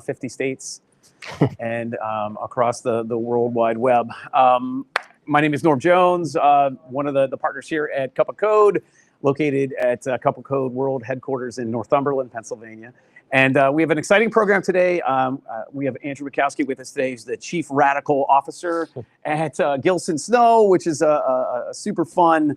50 states and across the World Wide Web. My name is Norm Jones, one of the partners here at Cup of Code, located at Cup of Code World Headquarters in Northumberland, Pennsylvania. And we have an exciting program today. We have Andrew Bukowski with us today. He's the Chief Radical Officer at Gilson Snow, which is a super fun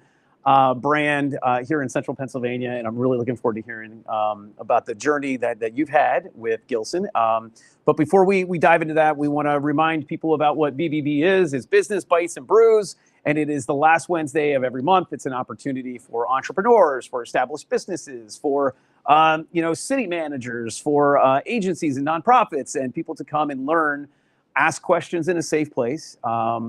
brand here in central Pennsylvania. And I'm really looking forward to hearing about the journey that you've had with Gilson. But before we dive into that, we want to remind people about what BBB is. It's Business, Bytes, and Brews. And it is the last Wednesday of every month. It's an opportunity for entrepreneurs, for established businesses, for city managers, for agencies and nonprofits, and people to come and learn, ask questions in a safe place,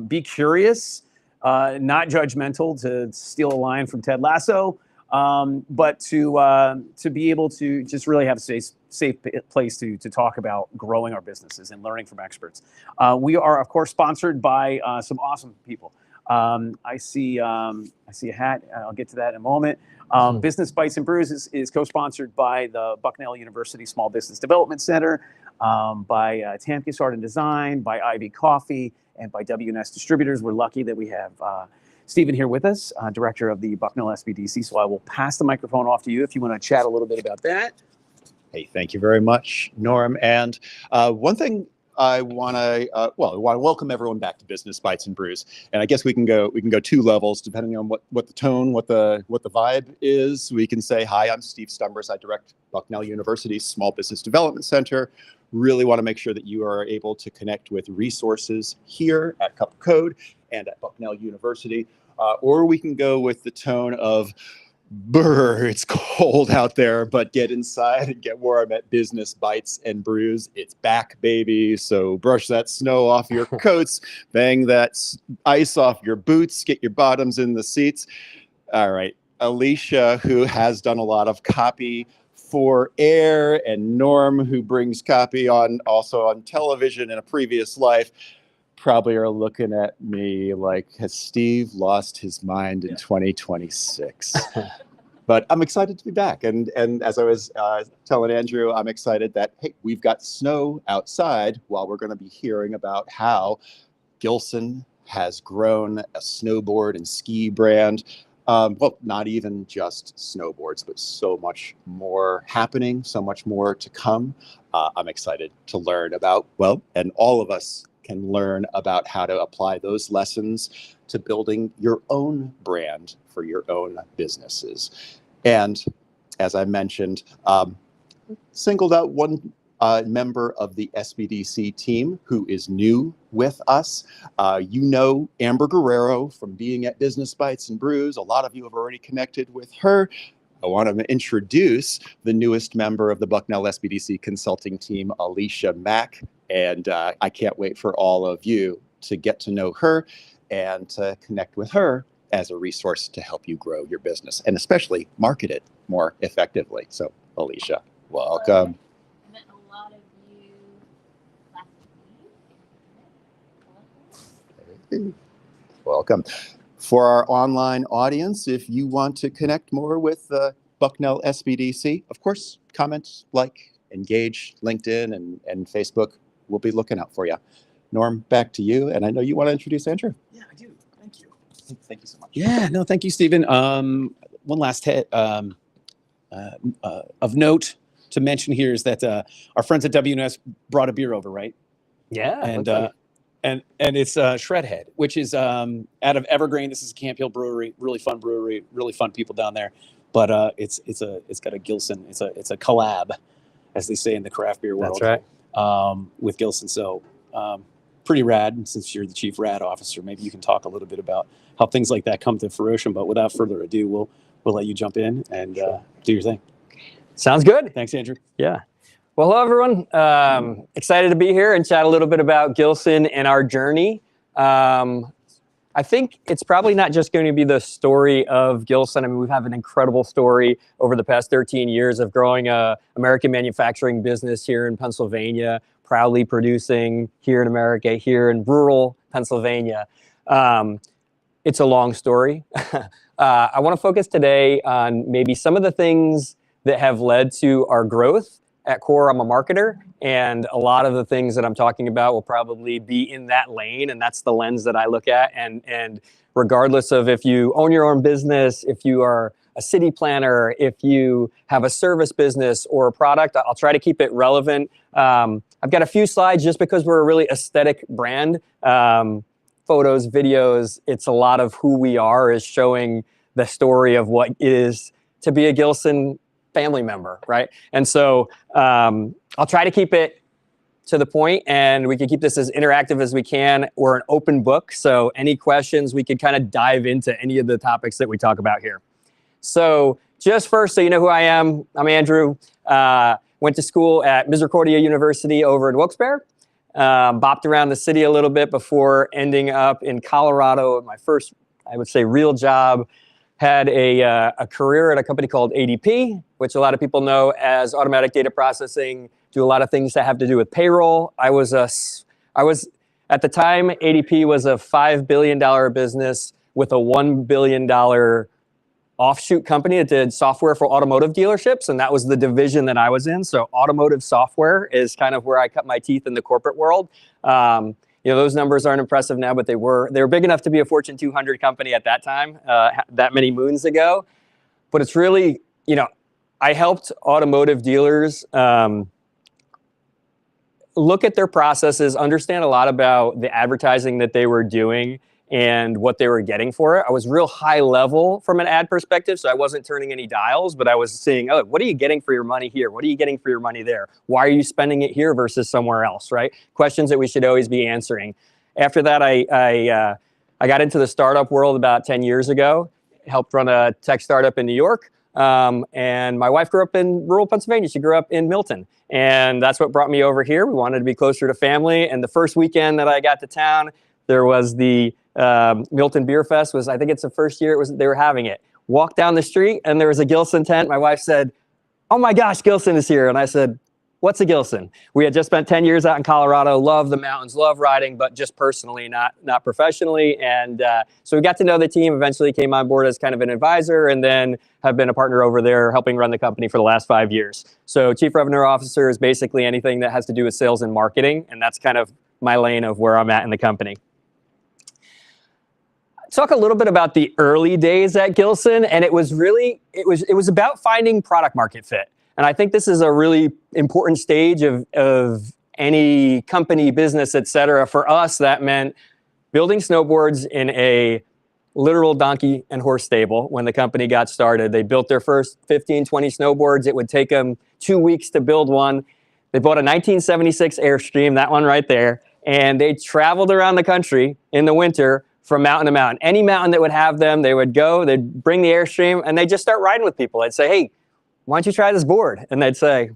be curious, not judgmental, to steal a line from Ted Lasso, but to be able to just really have a safe place to talk about growing our businesses and learning from experts. We are, of course, sponsored by some awesome people. I see a hat. I'll get to that in a moment. Business, Bytes, and Brews is co-sponsored by the Bucknell University Small Business Development Center, by Tamkis Art and Design, by Ivy Coffee, and by WNS Distributors. We're lucky that we have Stephen here with us, director of the Bucknell SBDC. So I will pass the microphone off to you if you want to chat a little bit about that. Hey, thank you very much, Norm. And one thing I want to welcome everyone back to Business, Bytes, and Brews. And I guess we can go two levels depending on what the tone, what the vibe is. We can say, hi, I'm Steve Stumbers. I direct Bucknell University's Small Business Development Center. Really want to make sure that you are able to connect with resources here at Cup of Code and at Bucknell University. Or we can go with the tone of, brr, it's cold out there, but get inside and get warm at Business, Bytes, and Brews. It's back, baby. So brush that snow off your coats, bang that ice off your boots, get your bottoms in the seats. All right, Alicia, who has done a lot of copy for air, and Norm, who brings copy also on television in a previous life, probably are looking at me like, has Steve lost his mind in 2026? But I'm excited to be back. And as I was telling Andrew, I'm excited that, hey, we've got snow outside while we're going to be hearing about how Gilson has grown a snowboard and ski brand. Well, not even just snowboards, but so much more happening, so much more to come. I'm excited to learn about, and all of us can learn about how to apply those lessons to building your own brand for your own businesses. And as I mentioned, singled out one member of the SBDC team who is new with us. You know Amber Guerrero from being at Business, Bytes, and Brews. A lot of you have already connected with her. I want to introduce the newest member of the Bucknell SBDC consulting team, Alicia Mack. And I can't wait for all of you to get to know her and to connect with her as a resource to help you grow your business and especially market it more effectively. So, Alicia, welcome. I met a lot of you last week. Welcome. For our online audience, if you want to connect more with Bucknell SBDC, of course, comment, like, engage, LinkedIn and Facebook. We'll be looking out for you. Norm, back to you. And I know you want to introduce Andrew. Yeah, I do. Thank you. Thank you so much. Yeah, no, thank you, Stephen. One last hit of note to mention here is that our friends at WNS brought a beer over, right? Yeah. And it's Shredhead, which is out of Evergreen. This is a Camp Hill brewery, really fun, people down there. But it's got a Gilson. It's a collab, as they say in the craft beer world. That's right. With Gilson. So pretty rad. And since you're the chief rad officer, maybe you can talk a little bit about how things like that come to fruition. But without further ado, we'll let you jump in and do your thing. Sounds good. Thanks, Andrew. Yeah. Well, hello, everyone. Excited to be here and chat a little bit about Gilson and our journey. I think it's probably not just going to be the story of Gilson. I mean, we've had an incredible story over the past 13 years of growing a American manufacturing business here in Pennsylvania, proudly producing here in America, here in rural Pennsylvania. It's a long story. I want to focus today on maybe some of the things that have led to our growth, at core, I'm a marketer, and a lot of the things that I'm talking about will probably be in that lane, and that's the lens that I look at. And regardless of if you own your own business, if you are a city planner, if you have a service business or a product, I'll try to keep it relevant. I've got a few slides just because we're a really aesthetic brand. Photos, videos, it's a lot of who we are, is showing the story of what it is to be a Gilson family member, right? And so I'll try to keep it to the point, and we can keep this as interactive as we can. We're an open book, so any questions, we could kind of dive into any of the topics that we talk about here. So just first, so you know who I am, I'm Andrew. Went to school at Misericordia University over in Wilkes-Barre. Bopped around the city a little bit before ending up in Colorado. My first, I would say, real job. Had a career at a company called ADP, which a lot of people know as automatic data processing, do a lot of things that have to do with payroll. I was at the time, ADP was a $5 billion business with a $1 billion offshoot company that did software for automotive dealerships, and that was the division that I was in. So automotive software is kind of where I cut my teeth in the corporate world. You know, those numbers aren't impressive now, but they were big enough to be a Fortune 200 company at that time, that many moons ago. But it's really, you know, I helped automotive dealers look at their processes, understand a lot about the advertising that they were doing and what they were getting for it. I was real high level from an ad perspective, so I wasn't turning any dials, but I was seeing, oh, what are you getting for your money here? What are you getting for your money there? Why are you spending it here versus somewhere else, right? Questions that we should always be answering. After that, I got into the startup world about 10 years ago, helped run a tech startup in New York, and my wife grew up in rural Pennsylvania. She grew up in Milton, and that's what brought me over here. We wanted to be closer to family, and the first weekend that I got to town, there was the Milton Beer Fest. I think it's the first year they were having it. Walked down the street and there was a Gilson tent. My wife said, "Oh my gosh, Gilson is here." And I said, "What's a Gilson?" We had just spent 10 years out in Colorado, love the mountains, love riding, but just personally, not professionally. And so we got to know the team, eventually came on board as kind of an advisor, and then have been a partner over there helping run the company for the last 5 years. So Chief Revenue Officer is basically anything that has to do with sales and marketing. And that's kind of my lane of where I'm at in the company. Talk a little bit about the early days at Gilson, and it was about finding product market fit. And I think this is a really important stage of any company, business, et cetera. For us, that meant building snowboards in a literal donkey and horse stable. When the company got started, they built their first 15, 20 snowboards. It would take them 2 weeks to build one. They bought a 1976 Airstream, that one right there, and they traveled around the country in the winter from mountain to mountain. Any mountain that would have them, they would go, they'd bring the Airstream, and they'd just start riding with people. I'd say, "Hey, why don't you try this board?" And they'd say,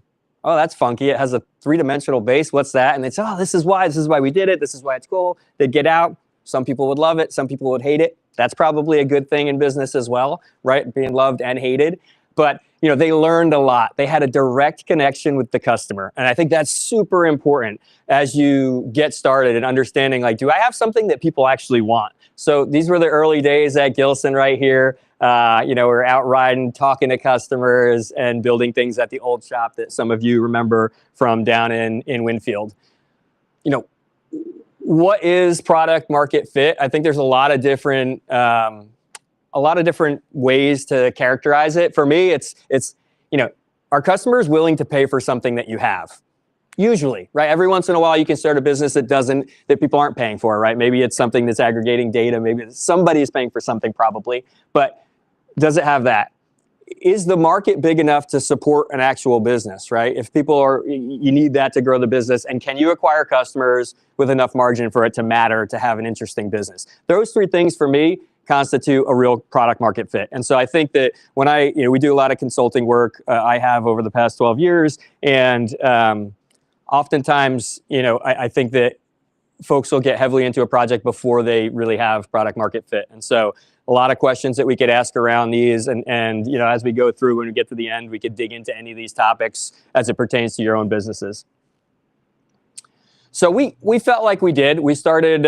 "Oh, that's funky. It has a 3-dimensional base. What's that?" And they'd say, "Oh, this is why we did it. This is why it's cool." They'd get out. Some people would love it. Some people would hate it. That's probably a good thing in business as well, right? Being loved and hated. But you know, they learned a lot. They had a direct connection with the customer. And I think that's super important as you get started and understanding, like, do I have something that people actually want? So these were the early days at Gilson right here. You know, we're out riding, talking to customers and building things at the old shop that some of you remember from down in Winfield. You know, what is product market fit? I think there's a lot of different ways to characterize it. For me, it's you know, are customers willing to pay for something that you have? Usually, right? Every once in a while, you can start a business that people aren't paying for, right? Maybe it's something that's aggregating data. Maybe somebody is paying for something, probably. But does it have that? Is the market big enough to support an actual business, right? If you need that to grow the business, and can you acquire customers with enough margin for it to matter to have an interesting business? Those 3 things for me constitute a real product market fit. And so I think that when we do a lot of consulting work, I have over the past 12 years, and oftentimes, I think that folks will get heavily into a project before they really have product market fit. And so a lot of questions that we could ask around these, and as we go through, when we get to the end, we could dig into any of these topics as it pertains to your own businesses. So we felt like we did. We started,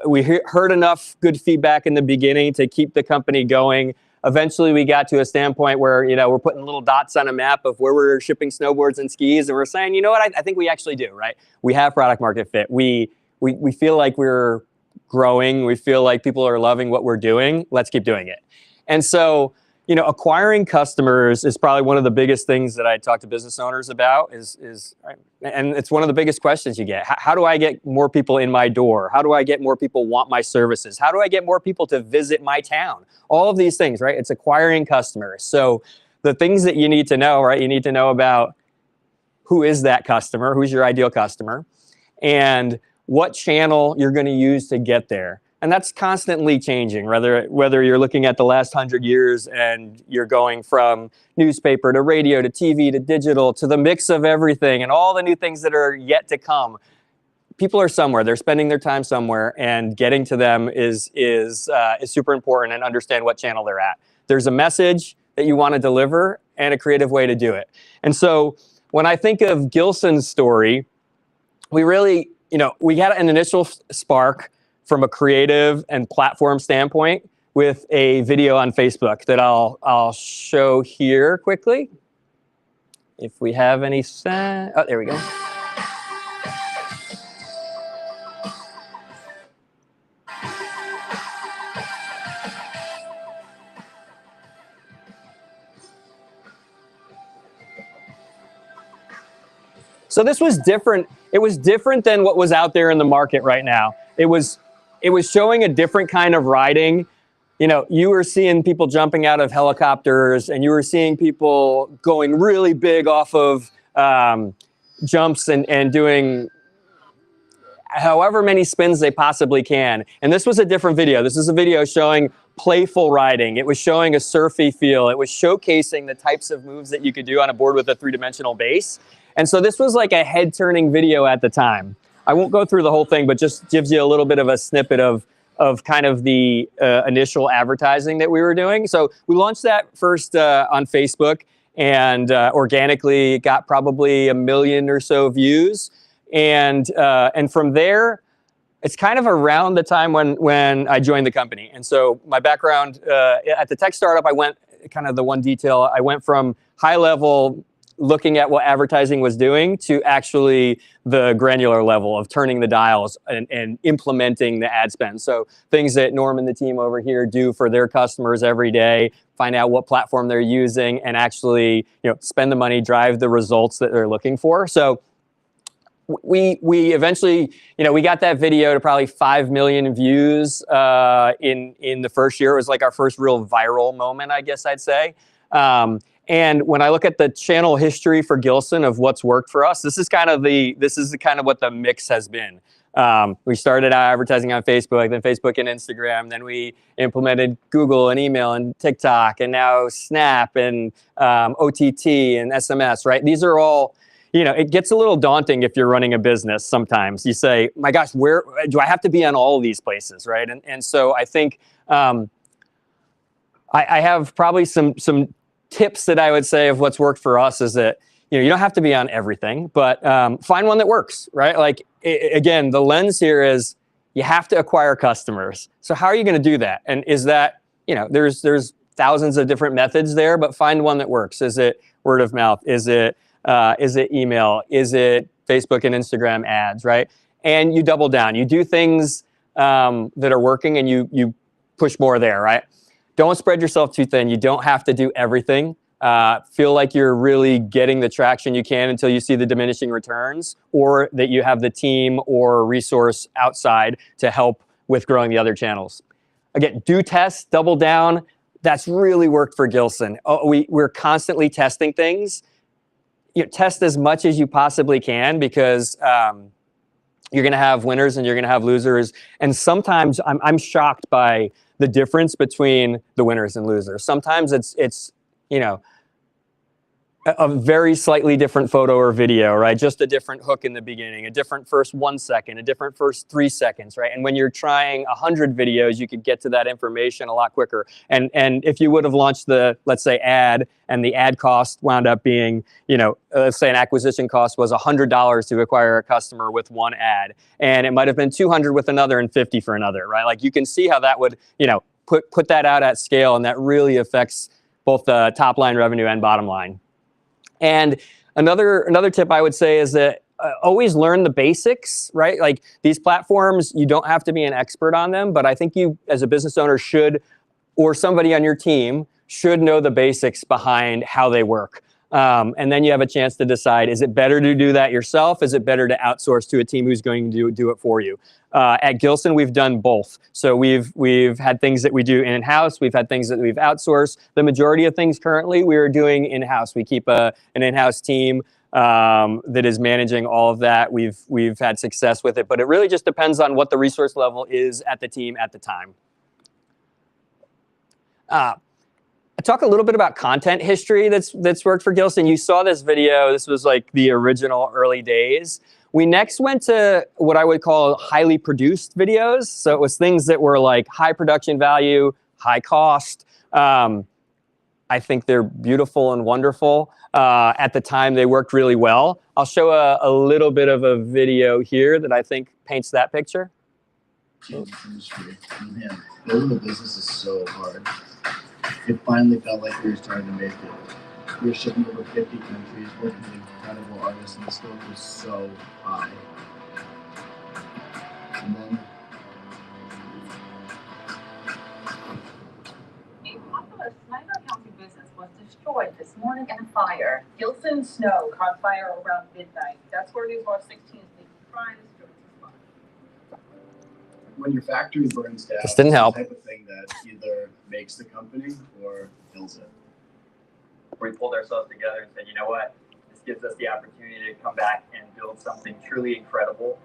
we heard enough good feedback in the beginning to keep the company going. eventually we got to a standpoint where, we're putting little dots on a map of where we're shipping snowboards and skis, and we're saying, you know what, I think we actually do, right? We have product market fit. We feel like we're growing. We feel like people are loving what we're doing. Let's keep doing it. And so, acquiring customers is probably one of the biggest things that I talk to business owners about and it's one of the biggest questions you get. How do I get more people in my door? How do I get more people want my services? How do I get more people to visit my town? All of these things, right? It's acquiring customers. So the things that you need to know, right? You need to know about who is that customer, who's your ideal customer, and what channel you're going to use to get there. And that's constantly changing, whether you're looking at the last 100 years and you're going from newspaper to radio to TV to digital to the mix of everything and all the new things that are yet to come. People are somewhere. They're spending their time somewhere, and getting to them is super important, and understand what channel they're at. There's a message that you want to deliver and a creative way to do it. And so when I think of Gilson's story, we really, we got an initial spark from a creative and platform standpoint with a video on Facebook that I'll show here quickly. If we have any sound. Oh, there we go. So this was different. It was different than what was out there in the market right now. It was showing a different kind of riding. You were seeing people jumping out of helicopters, and you were seeing people going really big off of jumps and doing however many spins they possibly can. And this was a different video. This is a video showing playful riding. It was showing a surfy feel. It was showcasing the types of moves that you could do on a board with a three-dimensional base. And so this was like a head-turning video at the time. I won't go through the whole thing, but just gives you a little bit of a snippet of kind of the initial advertising that we were doing. So we launched that first on Facebook, and organically got probably 1 million or so views. And from there, it's kind of around the time when I joined the company. And so my background at the tech startup, I went kind of the one detail. I went from high level looking at what advertising was doing to actually the granular level of turning the dials and implementing the ad spend. So things that Norm and the team over here do for their customers every day, find out what platform they're using, and actually, spend the money, drive the results that they're looking for. So we eventually, we got that video to probably 5 million views in the first year. It was like our first real viral moment, I guess I'd say. And when I look at the channel history for Gilson of what's worked for us, this is kind of what the mix has been. We started out advertising on Facebook, then Facebook and Instagram, then we implemented Google and email and TikTok, and now Snap and OTT and SMS, right? These are all, it gets a little daunting if you're running a business sometimes. You say, my gosh, where do I have to be on all of these places, right? And so I think I have probably some tips that I would say of what's worked for us is that, you don't have to be on everything, but find one that works, right? Like, again, the lens here is you have to acquire customers. So how are you going to do that? And is that, there's thousands of different methods there, but find one that works. Is it word of mouth? Is it email? Is it Facebook and Instagram ads, right? And you double down. You do things that are working, and you push more there, right? Don't spread yourself too thin. You don't have to do everything. Feel like you're really getting the traction you can until you see the diminishing returns, or that you have the team or resource outside to help with growing the other channels. Again, do test, double down. That's really worked for Gilson. We're constantly testing things. Test as much as you possibly can, because you're going to have winners and you're going to have losers. And sometimes I'm shocked by the difference between the winners and losers. Sometimes it's a very slightly different photo or video, right? Just a different hook in the beginning, a different first 1 second, a different first 3 seconds, right? And when you're trying 100 videos, you could get to that information a lot quicker. And if you would have launched the, let's say, ad, and the ad cost wound up being, let's say an acquisition cost was $100 to acquire a customer with one ad, and it might have been $200 with another and $50 for another, right? Like, you can see how that would, put that out at scale, and that really affects both the top line revenue and bottom line. And another tip I would say is that always learn the basics, right? Like these platforms, you don't have to be an expert on them, but I think you as a business owner should, or somebody on your team should know the basics behind how they work. And then you have a chance to decide, is it better to do that yourself? Is it better to outsource to a team who's going to do it for you? At Gilson, we've done both. So we've had things that we do in-house. We've had things that we've outsourced. The majority of things currently we are doing in-house. We keep an in-house team that is managing all of that. We've had success with it, but it really just depends on what the resource level is at the team at the time. I talk a little bit about content history that's worked for Gilson. You saw this video. This was like the original early days. We next went to what I would call highly produced videos. So it was things that were like high production value, high cost. I think they're beautiful and wonderful. At the time, they worked really well. I'll show a little bit of a video here that I think paints that picture. Industry. Man, building a business is so hard. It finally felt like we were starting to make it. We were shipping over 50 countries, working with incredible artists, and the scope was so high. And then a popular Snyder County business was destroyed this morning in a fire. Gilson Snow caught fire around midnight. That's where News Watch 16 is making prime spot. when your factory burns down, This didn't help. It's the type of thing that either makes the company or kills it. We pulled ourselves together and said, you know what, this gives us the opportunity to come back and build something truly incredible.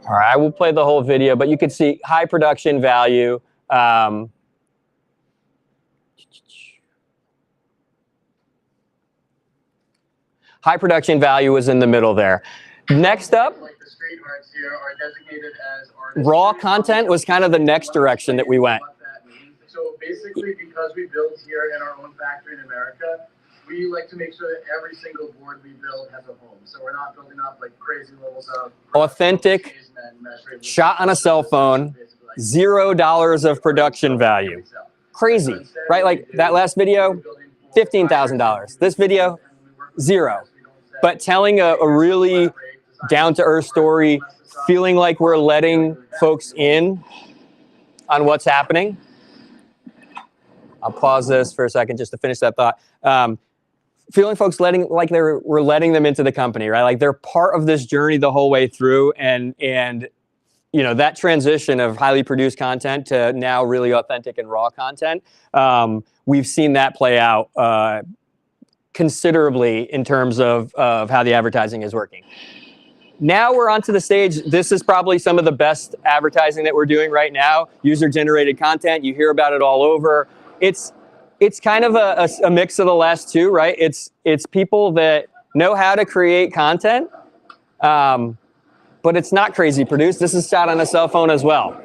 All right, I will play the whole video, but you can see high production value. High production value is in the middle there. Next up, Like the street arts here are designated as artists. raw content was kind of the next direction that we went. What that means. So basically, because we build here in our own factory in America, we like to make sure that every single board we build has a home. So we're not building up like crazy levels of Authentic, shot on a cell phone, $0 of production value. Crazy, right? Like that last video, $15,000. This video, $0. But telling a really down-to-earth story, feeling like we're letting folks in on what's happening. I'll pause this for a second just to finish that thought. Feeling folks we're letting them into the company, right? Like they're part of this journey the whole way through, and you know, that transition of highly produced content to now really authentic and raw content, we've seen that play out considerably in terms of how the advertising is working. Now we're onto the stage. This is probably some of the best advertising that we're doing right now. User-generated content. You hear about it all over. It's kind of a mix of the last two, right? It's people that know how to create content, but it's not crazy produced. This is shot on a cell phone as well.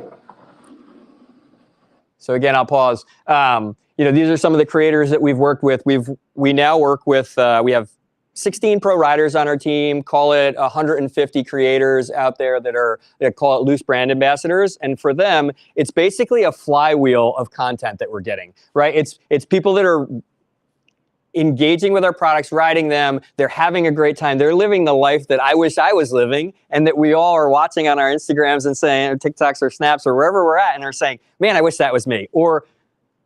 So again, I'll pause. You know, these are some of the creators that we've worked with. We now work with, we have 16 pro writers on our team, call it 150 creators out there that call it loose brand ambassadors. And for them, it's basically a flywheel of content that we're getting, right? It's people that are engaging with our products, writing them, they're having a great time. They're living the life that I wish I was living, and that we all are watching on our Instagrams and saying, or TikToks or Snaps or wherever we're at, and are saying, man, I wish that was me. Or,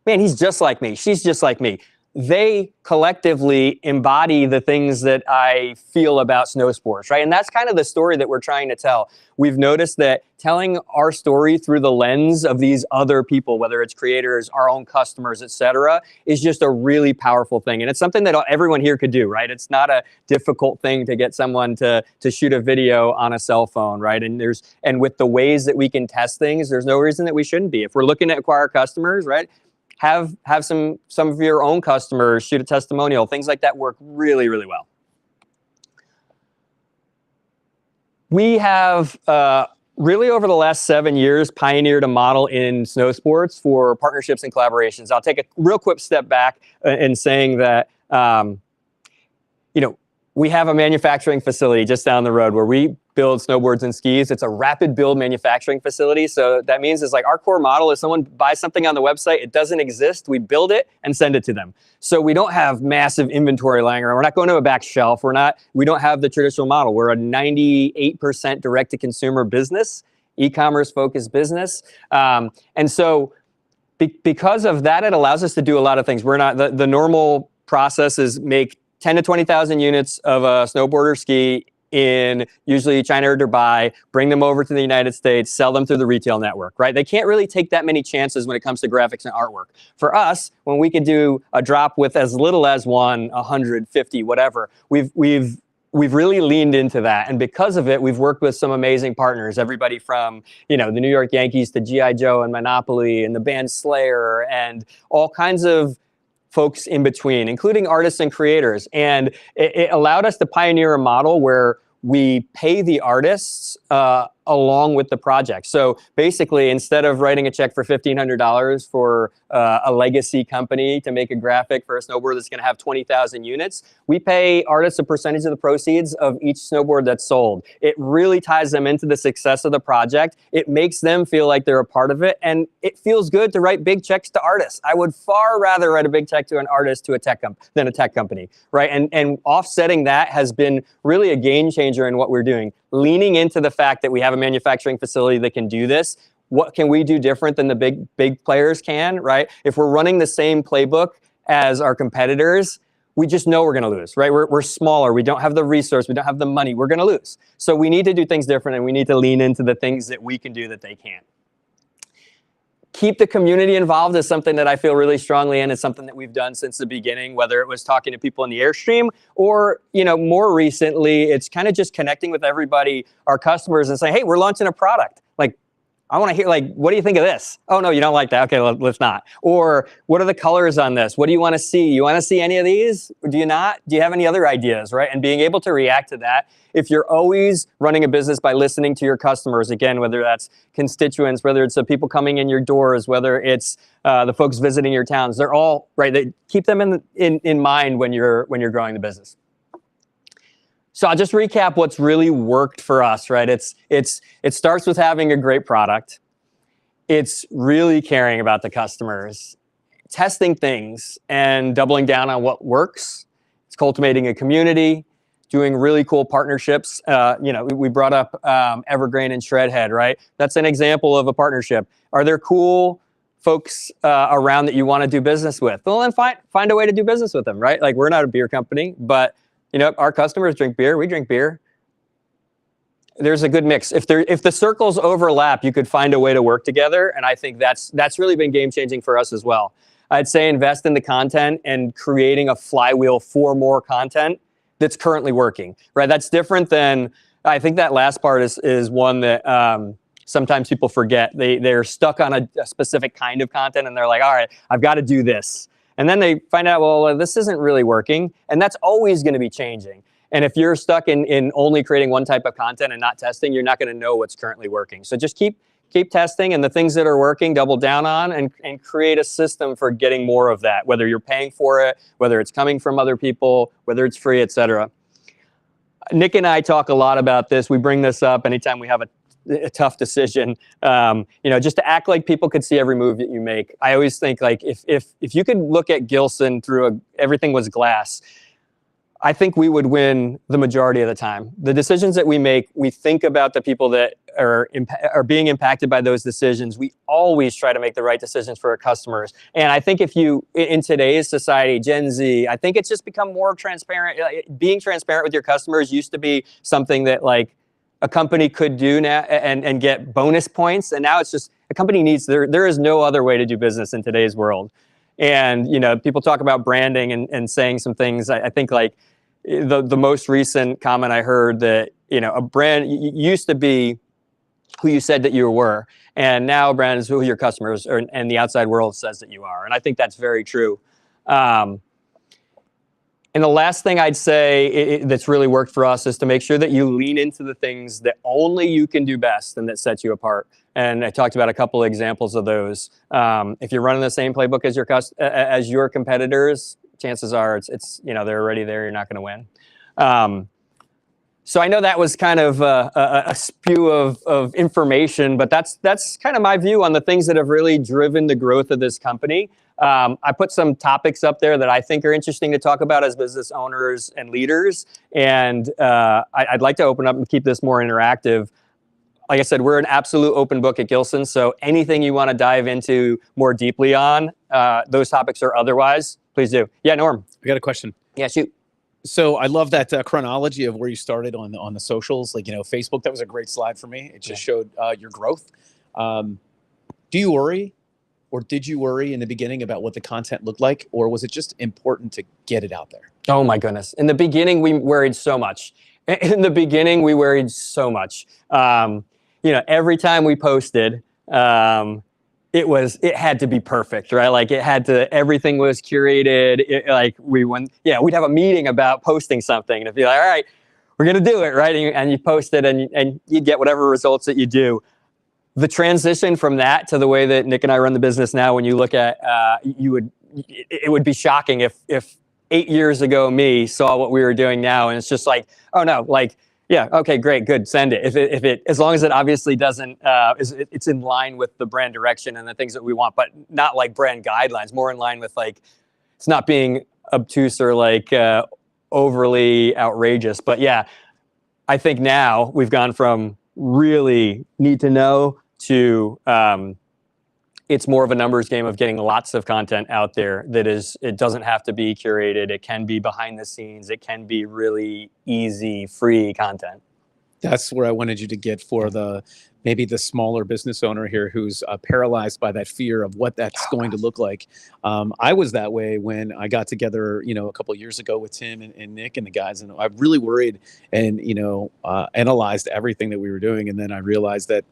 man, he's just like me. She's just like me. They collectively embody the things that I feel about snow sports, right? And that's kind of the story that we're trying to tell. We've noticed that telling our story through the lens of these other people, whether it's creators, our own customers, et cetera, is just a really powerful thing. And it's something that everyone here could do, right? It's not a difficult thing to get someone to shoot a video on a cell phone, right? And with the ways that we can test things, there's no reason that we shouldn't be. If we're looking to acquire customers, right? Have some of your own customers shoot a testimonial. Things like that work really, really well. We have really over the last 7 years pioneered a model in snow sports for partnerships and collaborations. I'll take a real quick step back in saying that you know, we have a manufacturing facility just down the road where we build snowboards and skis. It's a rapid build manufacturing facility. So that means it's like our core model is someone buys something on the website, it doesn't exist, we build it and send it to them. So we don't have massive inventory lying around. We're not going to a back shelf. We don't have the traditional model. We're a 98% direct to consumer business, e-commerce focused business. And so because of that, it allows us to do a lot of things. We're not, the normal process is make 10 to 20,000 units of a snowboard or ski in usually China or Dubai, bring them over to the United States, sell them through the retail network, right? They can't really take that many chances when it comes to graphics and artwork. For us, when we could do a drop with as little as 150, whatever, we've really leaned into that. And because of it, we've worked with some amazing partners, everybody from, the New York Yankees to G.I. Joe and Monopoly and the band Slayer and all kinds of folks in between, including artists and creators. And it allowed us to pioneer a model where we pay the artists along with the project. So basically, instead of writing a check for $1,500 for a legacy company to make a graphic for a snowboard that's going to have 20,000 units, we pay artists a percentage of the proceeds of each snowboard that's sold. It really ties them into the success of the project. It makes them feel like they're a part of it, and it feels good to write big checks to artists. I would far rather write a big check to an artist than a tech company, right? And offsetting that has been really a game changer in what we're doing. Leaning into the fact that we have a manufacturing facility that can do this. What can we do different than the big players can, right? If we're running the same playbook as our competitors, we just know we're going to lose, right? We're smaller. We don't have the resource. We don't have the money. We're going to lose. So we need to do things different, and we need to lean into the things that we can do that they can't. Keep the community involved is something that I feel really strongly in. It's something that we've done since the beginning, whether it was talking to people in the Airstream or, more recently, it's kind of just connecting with everybody, our customers, and saying, hey, we're launching a product. Like, I want to hear, what do you think of this? Oh, no, you don't like that. Okay, let's not. Or what are the colors on this? What do you want to see? You want to see any of these? Do you not? Do you have any other ideas, right? And being able to react to that. If you're always running a business by listening to your customers, again, whether that's constituents, whether it's the people coming in your doors, whether it's the folks visiting your towns, they're all, right, they keep them in mind when you're growing the business. So I'll just recap what's really worked for us, right? It starts with having a great product. It's really caring about the customers, testing things and doubling down on what works. It's cultivating a community, doing really cool partnerships. We brought up Evergreen and Shredhead, right? That's an example of a partnership. Are there cool folks around that you want to do business with? Well, then find a way to do business with them, right? Like, we're not a beer company, but our customers drink beer. We drink beer. There's a good mix. If the circles overlap, you could find a way to work together, and I think that's really been game changing for us as well. I'd say invest in the content and creating a flywheel for more content that's currently working, right? That's different than, I think that last part is one that sometimes people forget. They're stuck on a specific kind of content, and they're like, all right, I've got to do this. And then they find out, well, this isn't really working. And that's always going to be changing. And if you're stuck in only creating one type of content and not testing, you're not going to know what's currently working. So just keep testing, and the things that are working, double down on, and create a system for getting more of that, whether you're paying for it, whether it's coming from other people, whether it's free, etc. Nick and I talk a lot about this. We bring this up anytime we have a tough decision, just to act like people could see every move that you make. I always think, like, if you could look at Gilson through everything was glass, I think we would win the majority of the time. The decisions that we make, we think about the people that are being impacted by those decisions. We always try to make the right decisions for our customers. And I think in today's society, Gen Z, I think it's just become more transparent. Being transparent with your customers used to be something that, like, a company could do now and get bonus points. And now it's just, a company needs, there is no other way to do business in today's world. And, people talk about branding and saying some things. I think, like, the most recent comment I heard that, a brand used to be who you said that you were. And now a brand is who your customers and the outside world says that you are. And I think that's very true. And the last thing I'd say that's really worked for us is to make sure that you lean into the things that only you can do best and that set you apart. And I talked about a couple of examples of those. If you're running the same playbook as your competitors, chances are it's they're already there. You're not going to win. So I know that was kind of a spew of information, but that's kind of my view on the things that have really driven the growth of this company. I put some topics up there that I think are interesting to talk about as business owners and leaders, and I'd like to open up and keep this more interactive. Like I said, we're an absolute open book at Gilson, so anything you want to dive into more deeply on, those topics or otherwise, please do. Yeah, Norm. I got a question. Yeah, shoot. So I love that chronology of where you started on the socials. Like, Facebook, that was a great slide for me. It just showed your growth. Do you worry, or did you worry in the beginning about what the content looked like, or was it just important to get it out there? Oh my goodness. In the beginning, we worried so much. Every time we posted, it had to be perfect, right? Like everything was curated. We'd have a meeting about posting something, and it'd be like, all right, we're going to do it, right? And you post it, and you get whatever results that you do. The transition from that to the way that Nick and I run the business now, when you look at, it would be shocking if 8 years ago me saw what we were doing now, and it's just like, oh no, like, yeah, okay, great, good, send it. If it as long as it obviously doesn't, it's in line with the brand direction and the things that we want, but not like brand guidelines, more in line with like, it's not being obtuse or like overly outrageous. But yeah, I think now we've gone from really need to know to it's more of a numbers game of getting lots of content out there it doesn't have to be curated. It can be behind the scenes. It can be really easy, free content. That's where I wanted you to get for maybe the smaller business owner here who's paralyzed by that fear of what that's going to look like. I was that way when I got together, a couple of years ago with Tim and Nick and the guys, and I really worried and, analyzed everything that we were doing. And then I realized that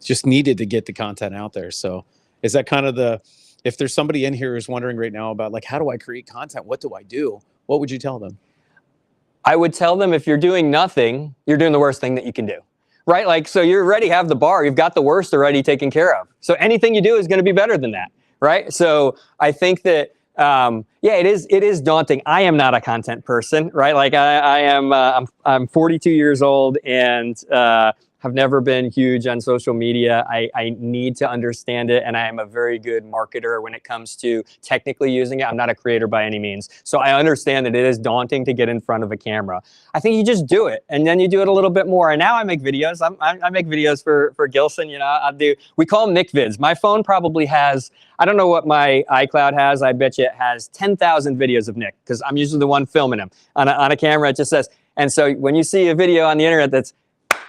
just needed to get the content out there. So is that kind of if there's somebody in here who's wondering right now about like, how do I create content? What do I do? What would you tell them? I would tell them if you're doing nothing, you're doing the worst thing that you can do, right? Like, so you already have the bar, you've got the worst already taken care of. So anything you do is going to be better than that, right? So I think that, it is daunting. I am not a content person, right? Like I'm 42 years old and, have never been huge on social media. I need to understand it, and I am a very good marketer when it comes to technically using it. I'm not a creator by any means. So I understand that it is daunting to get in front of a camera. I think you just do it, and then you do it a little bit more. And now I make videos. I make videos for Gilson. We call them Nick Vids. My phone probably has, I don't know what my iCloud has. I bet you it has 10,000 videos of Nick, because I'm usually the one filming him. On a camera, it just says, and so when you see a video on the internet that's,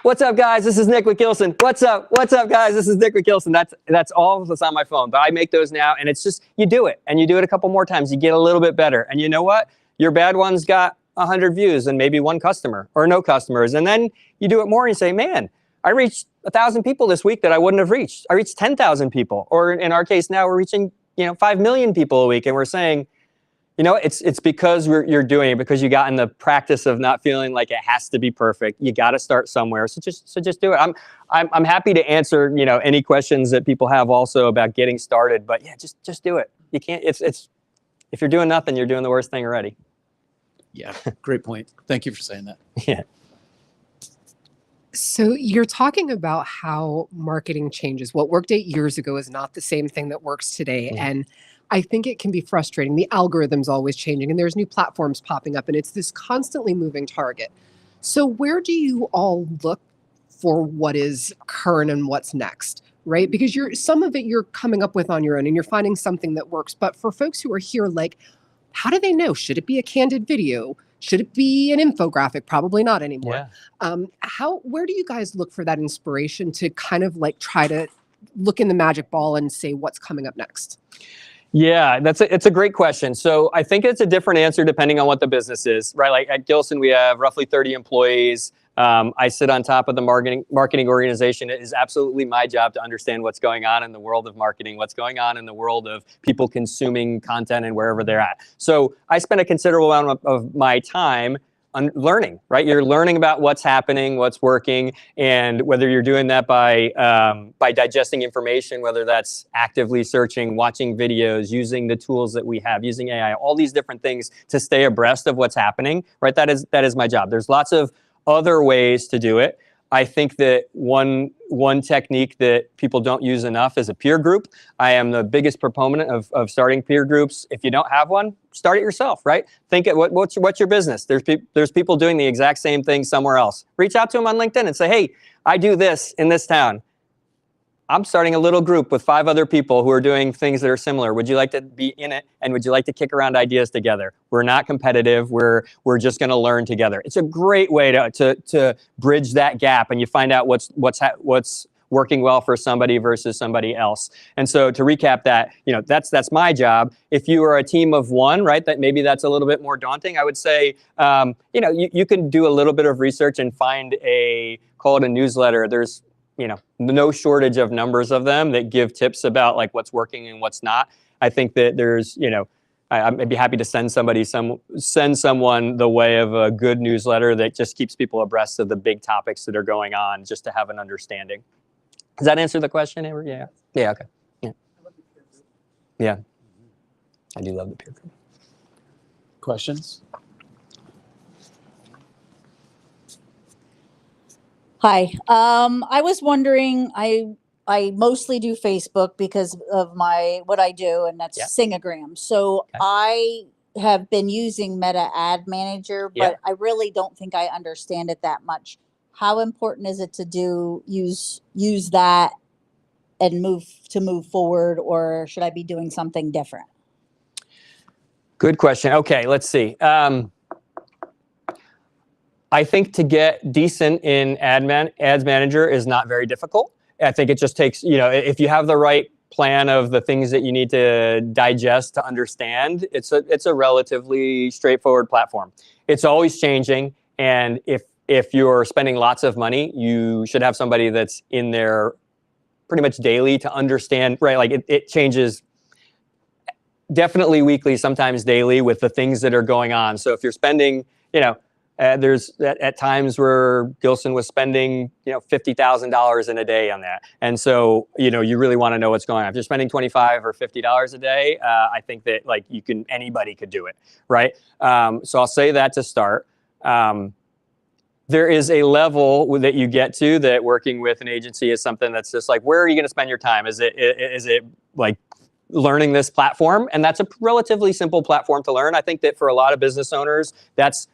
"What's up, guys? This is Nick with Gilson. What's up? What's up, guys? This is Nick with Gilson." That's all that's on my phone. But I make those now, and it's just, you do it, and you do it a couple more times. You get a little bit better. And you know what? Your bad ones got 100 views and maybe one customer or no customers. And then you do it more and you say, man, I reached 1,000 people this week that I wouldn't have reached. I reached 10,000 people. Or in our case now, we're reaching 5 million people a week. And we're saying, it's because you're doing it, because you got in the practice of not feeling like it has to be perfect. You got to start somewhere. So just do it. I'm happy to answer any questions that people have also about getting started. But yeah, just do it. You can't. It's if you're doing nothing, you're doing the worst thing already. Yeah, great point. Thank you for saying that. Yeah. So you're talking about how marketing changes. What worked 8 years ago is not the same thing that works today. Mm. And I think it can be frustrating. The algorithm's always changing and there's new platforms popping up and it's this constantly moving target. So where do you all look for what is current and what's next, right? Because some of it you're coming up with on your own and you're finding something that works. But for folks who are here, like, how do they know? Should it be a candid video? Should it be an infographic? Probably not anymore. Yeah. Where do you guys look for that inspiration to kind of like try to look in the magic ball and say what's coming up next? Yeah, it's a great question. So I think it's a different answer depending on what the business is, right? Like at Gilson, we have roughly 30 employees. I sit on top of the marketing organization. It is absolutely my job to understand what's going on in the world of marketing, what's going on in the world of people consuming content and wherever they're at. So I spend a considerable amount of my time learning, right? You're learning about what's happening, what's working, and whether you're doing that by digesting information, whether that's actively searching, watching videos, using the tools that we have, using AI, all these different things to stay abreast of what's happening, right? That is my job. There's lots of other ways to do it. I think that one technique that people don't use enough is a peer group. I am the biggest proponent of starting peer groups. If you don't have one, start it yourself, right? Think at what's your business? There's people doing the exact same thing somewhere else. Reach out to them on LinkedIn and say, hey, I do this in this town. I'm starting a little group with 5 other people who are doing things that are similar. Would you like to be in it? And would you like to kick around ideas together? We're not competitive. We're just going to learn together. It's a great way to bridge that gap, and you find out what's working well for somebody versus somebody else. And so to recap that, that's my job. If you are a team of 1, right, that's a little bit more daunting. I would say, you can do a little bit of research and call it a newsletter. There's no shortage of numbers of them that give tips about like what's working and what's not. I think that there's, I'd be happy to send someone the way of a good newsletter that just keeps people abreast of the big topics that are going on, just to have an understanding. Does that answer the question, Amber? Yeah. Yeah. Okay. Yeah. Yeah. I do love the peer group. Questions? Hi. I was wondering, I mostly do Facebook because of what I do, and that's Singagram. So I have been using Meta Ad Manager, but I really don't think I understand it that much. How important is it to use that and move forward, or should I be doing something different? Good question. Okay, let's see. I think to get decent in Ads Manager is not very difficult. I think it just takes, if you have the right plan of the things that you need to digest to understand, it's a relatively straightforward platform. It's always changing, and if you're spending lots of money, you should have somebody that's in there pretty much daily to understand, right? Like it changes definitely weekly, sometimes daily, with the things that are going on. So if you're spending, there's at times where Gilson was spending, $50,000 in a day on that. And so, you really want to know what's going on. If you're spending $25 or $50 a day, I think that anybody could do it, right? So I'll say that to start. There is a level that you get to that working with an agency is something that's just like, where are you going to spend your time? Is it like learning this platform? And that's a relatively simple platform to learn. I think that for a lot of business owners, that's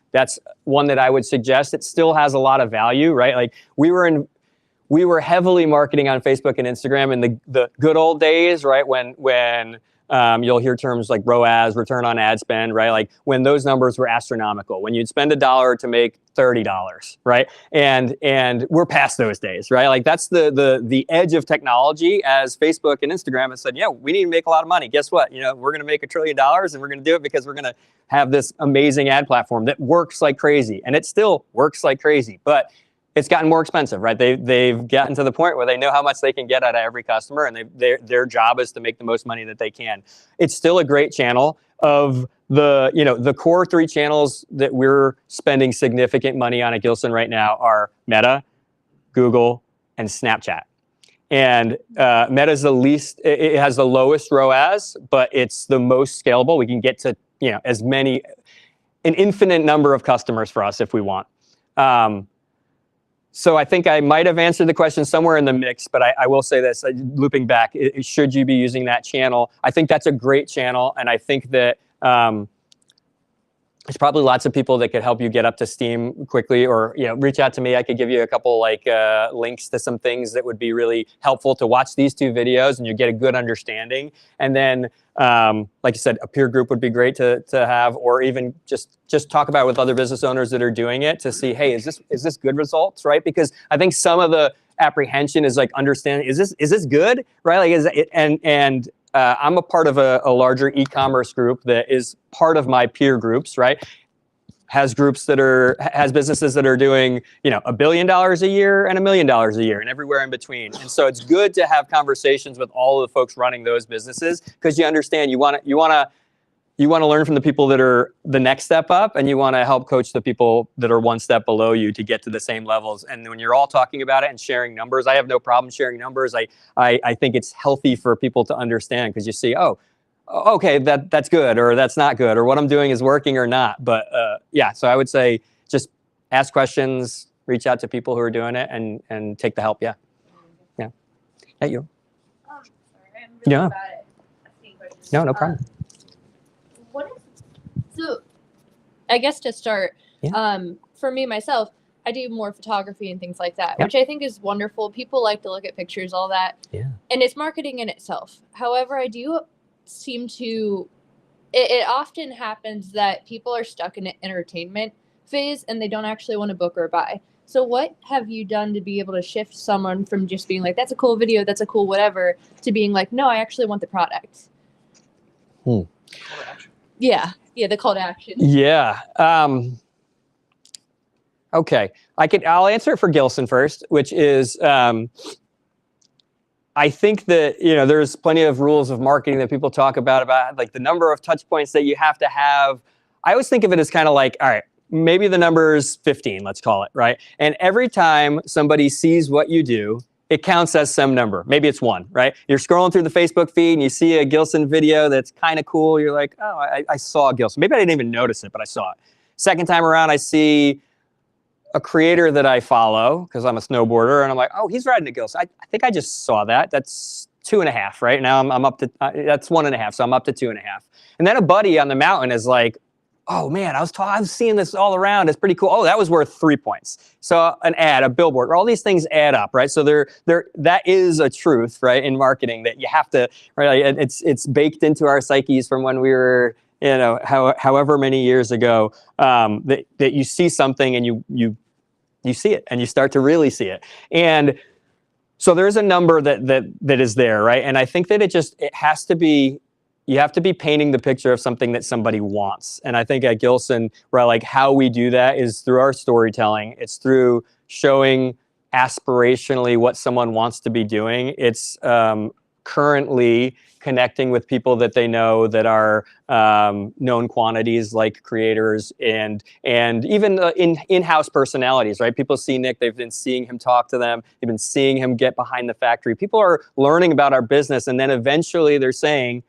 one that I would suggest. It still has a lot of value, right? Like we were heavily marketing on Facebook and Instagram in the good old days, right? When you'll hear terms like ROAS, return on ad spend, right? Like when those numbers were astronomical, when you'd spend $1 to make $30, right? And we're past those days, right? Like that's the edge of technology, as Facebook and Instagram have said, we need to make a lot of money. Guess what? We're going to make $1 trillion, and we're going to do it because we're going to have this amazing ad platform that works like crazy. And it still works like crazy, but it's gotten more expensive, right? They've gotten to the point where they know how much they can get out of every customer, and their job is to make the most money that they can. It's still a great channel. Of the core 3 channels that we're spending significant money on at Gilson right now are Meta, Google, and Snapchat. And Meta is the least, it has the lowest ROAS, but it's the most scalable. We can get to an infinite number of customers for us if we want. So I think I might have answered the question somewhere in the mix, but I will say this, looping back, should you be using that channel? I think that's a great channel, and I think that there's probably lots of people that could help you get up to steam quickly, or reach out to me. I could give you a couple links to some things that would be really helpful to watch these 2 videos, and you get a good understanding. And then, like I said, a peer group would be great to have, or even just talk about it with other business owners that are doing it to see, hey, is this good results, right? Because I think some of the apprehension is like understanding, is this good, right? Like is it, and I'm a part of a larger e-commerce group that is part of my peer groups, right? Has businesses that are doing, $1 billion a year and $1 million a year and everywhere in between. And so it's good to have conversations with all of the folks running those businesses, because you understand you want to learn from the people that are the next step up, and you want to help coach the people that are one step below you to get to the same levels. And when you're all talking about it and sharing numbers, I have no problem sharing numbers. I think it's healthy for people to understand, because you see, okay, that's good, or that's not good, or what I'm doing is working or not. But so I would say just ask questions, reach out to people who are doing it and take the help. Yeah. Hey, you. Sorry, I'm really Yeah. bad at asking questions. No problem. So, I guess to start, Yeah. for me myself, I do more photography and things like that, Yeah. which I think is wonderful. People like to look at pictures, all that. Yeah. And it's marketing in itself. However, I do seem to, it often happens that people are stuck in an entertainment phase and they don't actually want to book or buy. So what have you done to be able to shift someone from just being like, that's a cool video, that's a cool whatever, to being like, no, I actually want the product? Yeah, the call to action. Yeah. Okay. I'll answer it for Gilson first, which is, I think that, there's plenty of rules of marketing that people talk about like the number of touch points that you have to have. I always think of it as kind of like, all right, maybe the number is 15, let's call it, right? And every time somebody sees what you do, it counts as some number. Maybe it's 1, right? You're scrolling through the Facebook feed and you see a Gilson video that's kind of cool. You're like, oh, I saw Gilson. Maybe I didn't even notice it, but I saw it. Second time around, I see a creator that I follow because I'm a snowboarder, and I'm like, oh, he's riding a Gilson. I think I just saw that. That's 2.5, right? Now I'm up to, that's 1.5, so I'm up to 2.5. And then a buddy on the mountain is like, oh man, I was seeing this all around. It's pretty cool. Oh, that was worth 3 points. So an ad, a billboard, all these things add up, right? So that is a truth, right, in marketing that you have to, right? It's baked into our psyches from when we were, however many years ago, that you see something and you see it and you start to really see it. And so there's a number that is there, right? And I think that it has to be, you have to be painting the picture of something that somebody wants. And I think at Gilson, like how we do that is through our storytelling. It's through showing aspirationally what someone wants to be doing. It's currently connecting with people that they know that are known quantities like creators and even in-house personalities, right? People see Nick, they've been seeing him talk to them, they've been seeing him get behind the factory. People are learning about our business, and then eventually they're saying,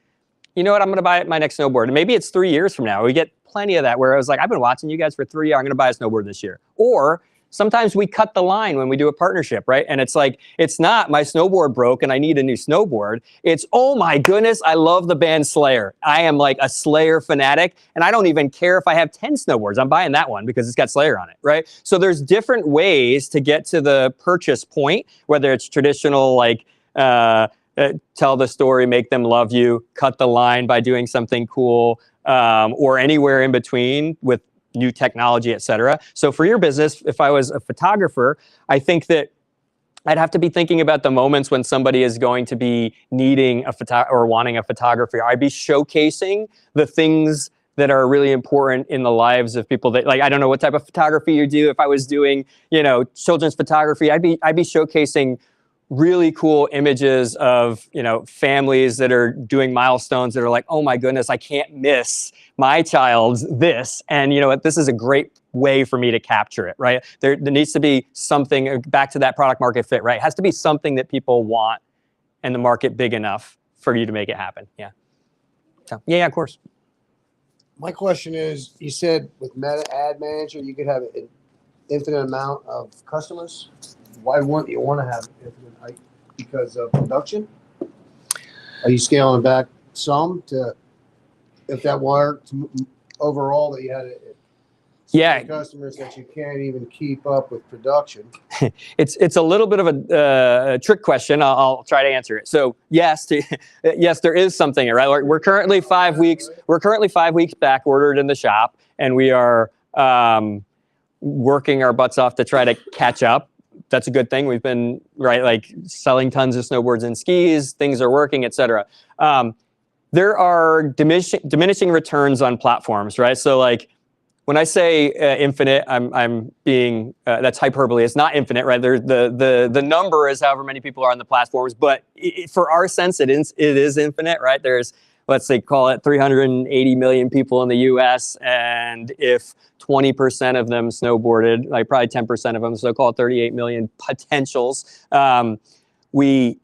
you know what, I'm going to buy my next snowboard. And maybe it's 3 years from now. We get plenty of that where I was like, I've been watching you guys for 3 years. I'm going to buy a snowboard this year. Or sometimes we cut the line when we do a partnership, right? And it's like, it's not my snowboard broke and I need a new snowboard. It's, oh my goodness, I love the band Slayer. I am like a Slayer fanatic, and I don't even care if I have 10 snowboards. I'm buying that one because it's got Slayer on it, right? So there's different ways to get to the purchase point, whether it's traditional, like, tell the story, make them love you, cut the line by doing something cool, or anywhere in between with new technology, et cetera. So for your business, if I was a photographer, I think that I'd have to be thinking about the moments when somebody is going to be needing or wanting a photographer. I'd be showcasing the things that are really important in the lives of people that, like, I don't know what type of photography you do. If I was doing, children's photography, I'd be showcasing really cool images of, families that are doing milestones that are like, oh my goodness, I can't miss my child's this. And you know what, this is a great way for me to capture it, right? There needs to be something, back to that product market fit, right? It has to be something that people want and the market big enough for you to make it happen. Yeah. So, yeah, of course. My question is, you said with Meta Ad Manager, you could have an infinite amount of customers. Why wouldn't you want to have infinite? Because of production? Are you scaling back some to, if that worked overall, that you had customers that you can't even keep up with production? It's a little bit of a trick question. I'll try to answer it. So yes, yes, there is something, right? We're currently 5 weeks. We're currently 5 weeks back ordered in the shop, and we are working our butts off to try to catch up. That's a good thing. We've been selling tons of snowboards and skis. Things are working, et cetera. There are diminishing returns on platforms, right? So like when I say infinite, I'm being that's hyperbole. It's not infinite, right? The number is however many people are on the platforms, but for our sense, it is infinite, right? There's, let's say, call it 380 million people in the U.S. And if 20% of them snowboarded, like probably 10% of them, so call it 38 million potentials. When you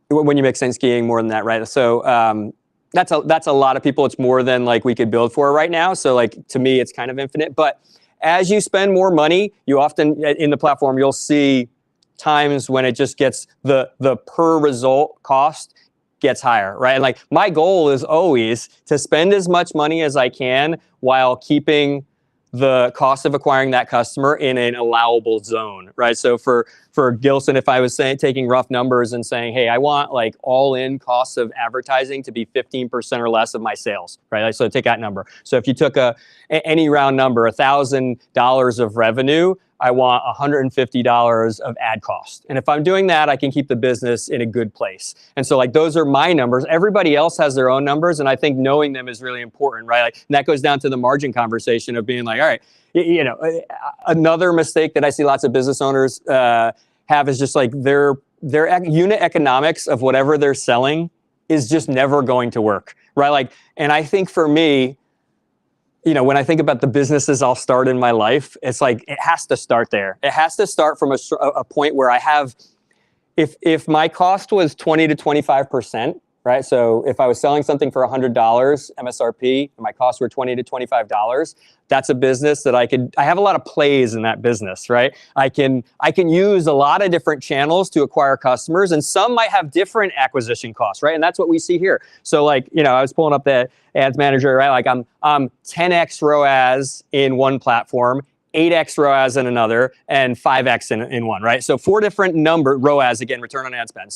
mix in skiing, more than that, right? So that's a lot of people. It's more than like we could build for right now. So like, to me, it's kind of infinite. But as you spend more money, you often in the platform, you'll see times when it just gets the per result cost gets higher, right? And like my goal is always to spend as much money as I can while keeping the cost of acquiring that customer in an allowable zone, right? So for Gilson, if I was taking rough numbers and saying, hey, I want like all in costs of advertising to be 15% or less of my sales, right? Like, so take that number. So if you took any round number, $1,000 of revenue, I want $150 of ad cost. And if I'm doing that, I can keep the business in a good place. And so like those are my numbers. Everybody else has their own numbers. And I think knowing them is really important, right? Like, and that goes down to the margin conversation of being like, all right, you know, another mistake that I see lots of business owners have is just like their unit economics of whatever they're selling is just never going to work, right? Like, and I think for me, you know, when I think about the businesses I'll start in my life, it's like, it has to start there. It has to start from a point where I have, if my cost was 20 to 25%, right? So if I was selling something for $100 MSRP and my costs were $20 to $25, that's a business that I have a lot of plays in that business, right? I can use a lot of different channels to acquire customers, and some might have different acquisition costs, right? And that's what we see here. So like, you know, I was pulling up the ads manager, right? Like I'm 10x ROAS in one platform, 8x ROAS in another, and 5x in one, right? So 4 different ROAS, again, return on ad spend.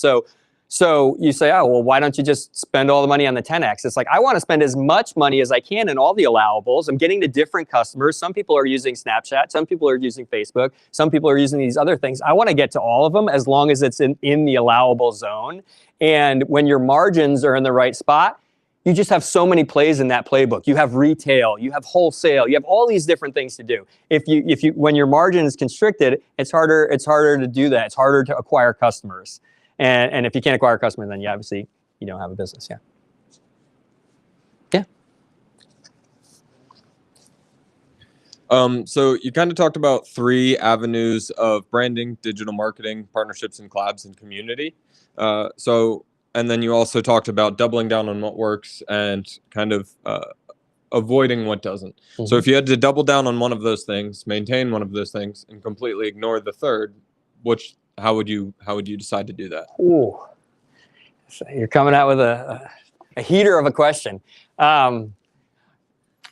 So you say, oh, well, why don't you just spend all the money on the 10x? It's like, I want to spend as much money as I can in all the allowables. I'm getting to different customers. Some people are using Snapchat. Some people are using Facebook. Some people are using these other things. I want to get to all of them as long as it's in the allowable zone. And when your margins are in the right spot, you just have so many plays in that playbook. You have retail, you have wholesale, you have all these different things to do. When your margin is constricted, it's harder to do that. It's harder to acquire customers. And if you can't acquire a customer, then you obviously you don't have a business. Yeah. Yeah. So you kind of talked about 3 avenues of branding: digital marketing, partnerships and collabs, and community. And then you also talked about doubling down on what works and kind of avoiding what doesn't. Mm-hmm. So if you had to double down on one of those things, maintain one of those things, and completely ignore the third, how would you decide to do that? Ooh, so you're coming out with a heater of a question.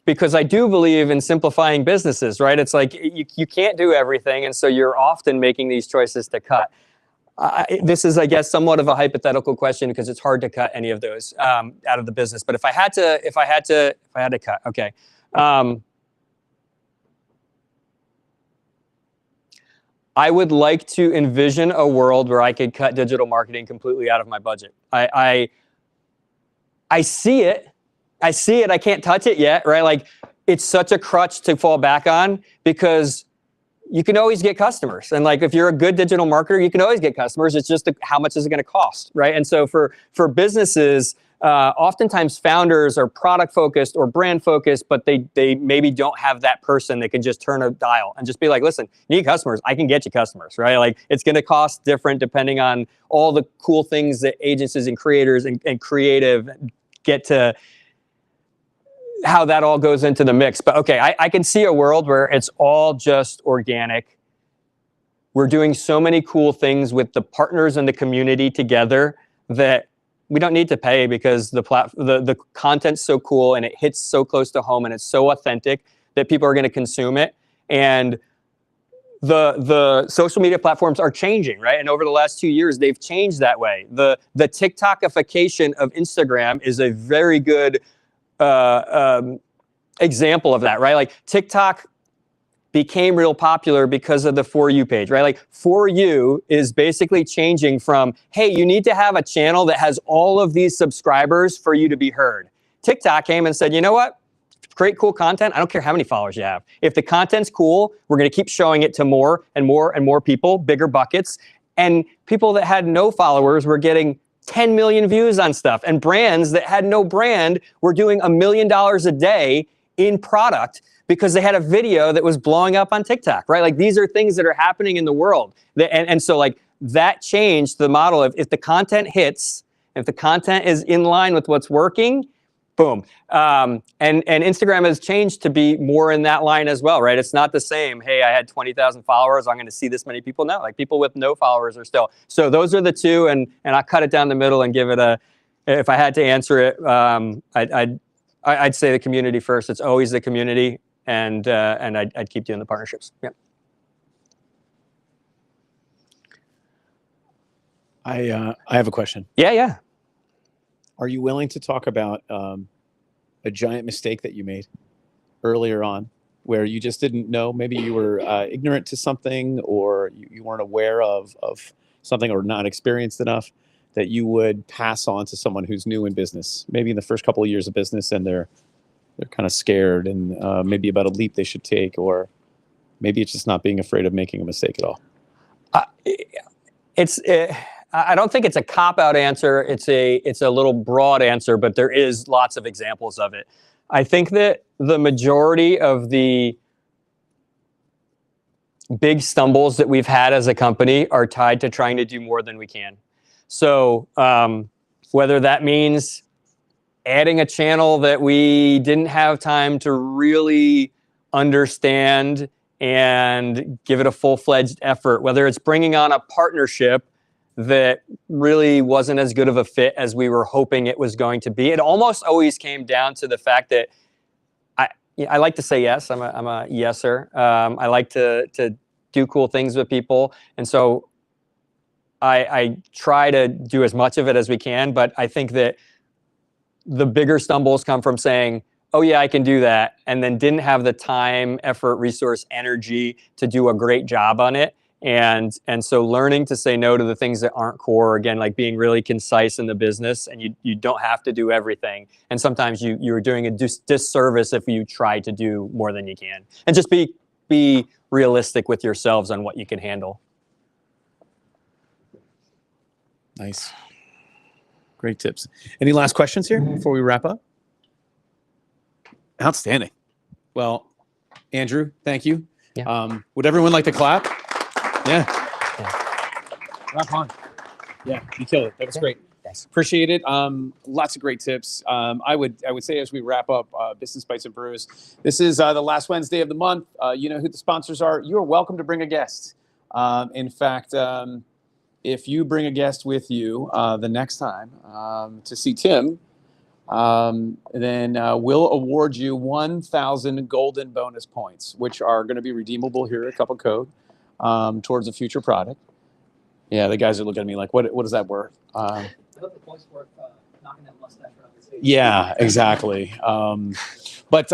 Because I do believe in simplifying businesses, right? It's like you can't do everything, and so you're often making these choices to cut. This is, I guess, somewhat of a hypothetical question because it's hard to cut any of those out of the business. But if I had to cut, okay. I would like to envision a world where I could cut digital marketing completely out of my budget. I see it. I see it. I can't touch it yet, right? Like, it's such a crutch to fall back on because you can always get customers. And like, if you're a good digital marketer, you can always get customers. It's just how much is it going to cost, right? And so for businesses, oftentimes founders are product focused or brand focused, but they maybe don't have that person that can just turn a dial and just be like, listen, you need customers. I can get you customers, right? Like, it's going to cost different depending on all the cool things that agencies and creators and creative get to, how that all goes into the mix. But okay, I can see a world where it's all just organic. We're doing so many cool things with the partners and the community together that we don't need to pay because the content's so cool and it hits so close to home and it's so authentic that people are going to consume it. And the social media platforms are changing, right? And over the last 2 years, they've changed that way. The TikTokification of Instagram is a very good example of that, right? Like, TikTok became real popular because of the For You page, right? Like, For You is basically changing from, hey, you need to have a channel that has all of these subscribers for you to be heard. TikTok came and said, you know what? Create cool content. I don't care how many followers you have. If the content's cool, we're going to keep showing it to more and more and more people, bigger buckets. And people that had no followers were getting 10 million views on stuff, and brands that had no brand were doing $1 million a day in product because they had a video that was blowing up on TikTok, right? Like, these are things that are happening in the world. And so like, that changed the model of, if the content hits, if the content is in line with what's working, boom. And Instagram has changed to be more in that line as well, right? It's not the same. Hey, I had 20,000 followers. I'm going to see this many people. No, like people with no followers are still. So those are the two, and I cut it down the middle and give it a. If I had to answer it, I'd say the community first. It's always the community, and I'd keep doing the partnerships. Yeah. I have a question. Yeah. Are you willing to talk about a giant mistake that you made earlier on, where you just didn't know? Maybe you were ignorant to something, or you weren't aware of something, or not experienced enough, that you would pass on to someone who's new in business, maybe in the first couple of years of business, and they're kind of scared, and maybe about a leap they should take, or maybe it's just not being afraid of making a mistake at all. I don't think it's a cop-out answer. It's a little broad answer, but there is lots of examples of it. I think that the majority of the big stumbles that we've had as a company are tied to trying to do more than we can. So whether that means adding a channel that we didn't have time to really understand and give it a full-fledged effort, whether it's bringing on a partnership that really wasn't as good of a fit as we were hoping it was going to be. It almost always came down to the fact that I like to say yes. I'm a yeser. I like to do cool things with people, and so I try to do as much of it as we can. But I think that the bigger stumbles come from saying, "Oh yeah, I can do that," and then didn't have the time, effort, resource, energy to do a great job on it. And so learning to say no to the things that aren't core, again, like being really concise in the business, and you don't have to do everything. And sometimes you're doing a disservice if you try to do more than you can. And just be realistic with yourselves on what you can handle. Nice. Great tips. Any last questions here before we wrap up? Outstanding. Well, Andrew, thank you. Yeah. Would everyone like to clap? Yeah. Rock on. Yeah, you killed it. That was great. Thanks. Appreciate it. Lots of great tips. I would say as we wrap up Business Bytes and Brews, this is the last Wednesday of the month. You know who the sponsors are. You are welcome to bring a guest. In fact, if you bring a guest with you the next time to see Tim, then we'll award you 1,000 golden bonus points, which are going to be redeemable here at Cup of Code towards a future product. Yeah, the guys are looking at me like, what is that worth? I hope the points worth knocking that mustache around the stage. Yeah, exactly. But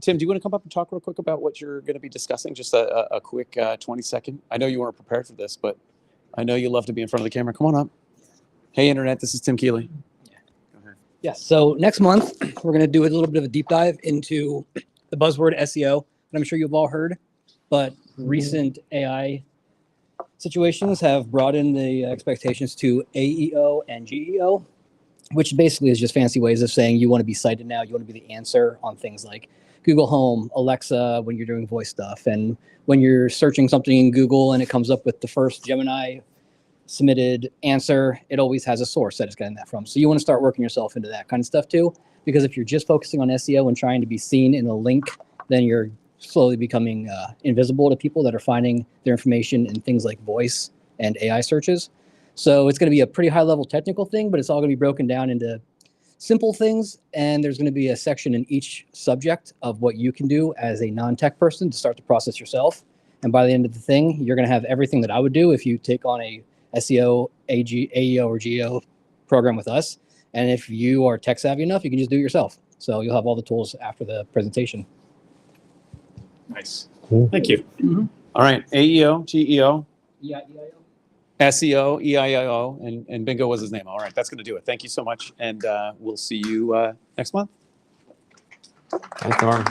Tim, do you want to come up and talk real quick about what you're going to be discussing? Just a quick 20-second. I know you weren't prepared for this, but I know you love to be in front of the camera. Come on up. Hey, Internet, this is Tim Keeley. Yeah, so next month, we're going to do a little bit of a deep dive into the buzzword SEO that I'm sure you've all heard, but recent AI situations have brought in the expectations to AEO and GEO, which basically is just fancy ways of saying you want to be cited now, you want to be the answer on things like Google Home, Alexa, when you're doing voice stuff, and when you're searching something in Google and it comes up with the first Gemini submitted answer, it always has a source that it's getting that from. So you want to start working yourself into that kind of stuff too, because if you're just focusing on SEO and trying to be seen in a link, then you're slowly becoming invisible to people that are finding their information in things like voice and AI searches. So it's going to be a pretty high level technical thing, but it's all going to be broken down into simple things. And there's going to be a section in each subject of what you can do as a non-tech person to start the process yourself. And by the end of the thing, you're going to have everything that I would do if you take on a SEO, AEO, or GEO program with us. And if you are tech savvy enough, you can just do it yourself. So you'll have all the tools after the presentation. Nice. Thank you. Mm-hmm. All right. AEO, GEO, SEO, EIO, and bingo was his name. All right. That's going to do it. Thank you so much. And we'll see you next month. Thanks, Norm.